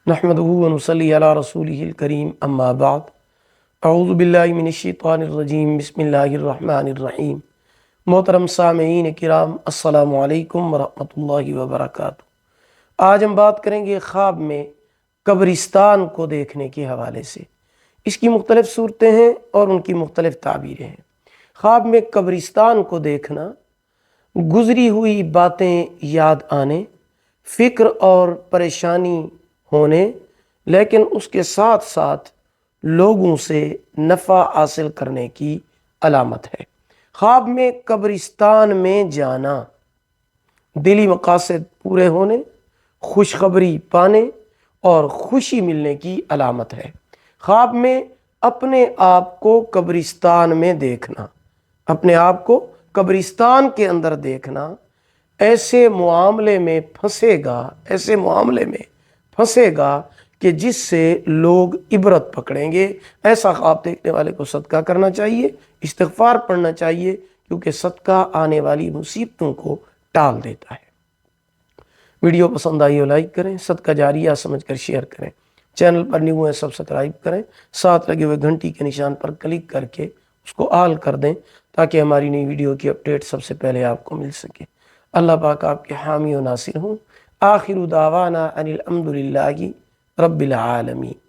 نحمدہ ونصلی علی رسولہ الکریم اما بعد اعوذ باللہ من الشیطان الرجیم بسم اللہ الرحمن الرحیم۔ محترم سامعین کرام، السلام علیکم ورحمۃ اللہ وبرکاتہ۔ آج ہم بات کریں گے خواب میں قبرستان کو دیکھنے کے حوالے سے۔ اس کی مختلف صورتیں ہیں اور ان کی مختلف تعبیریں ہیں۔ خواب میں قبرستان کو دیکھنا، گزری ہوئی باتیں یاد آنے، فکر اور پریشانی ہونے، لیکن اس کے ساتھ ساتھ لوگوں سے نفع حاصل کرنے کی علامت ہے۔ خواب میں قبرستان میں جانا دلی مقاصد پورے ہونے، خوشخبری پانے اور خوشی ملنے کی علامت ہے۔ خواب میں اپنے آپ کو قبرستان میں دیکھنا، اپنے آپ کو قبرستان کے اندر دیکھنا، ایسے معاملے میں پھنسے گا کہ جس سے لوگ عبرت پکڑیں گے۔ ایسا خواب دیکھنے والے کو صدقہ کرنا چاہیے، استغفار پڑھنا چاہیے، کیونکہ صدقہ آنے والی مصیبتوں کو ٹال دیتا ہے۔ ویڈیو پسند آئی ہو لائک کریں، صدقہ جاریہ سمجھ کر شیئر کریں، چینل پر نیو ہے سبسکرائب کریں، ساتھ لگے ہوئے گھنٹی کے نشان پر کلک کر کے اس کو آل کر دیں تاکہ ہماری نئی ویڈیو کی اپڈیٹ سب سے پہلے آپ کو مل سکے۔ اللہ پاک آپ کے حامی و ناصر ہوں۔ آخر دعوانا ان الحمد للہ رب العالمین۔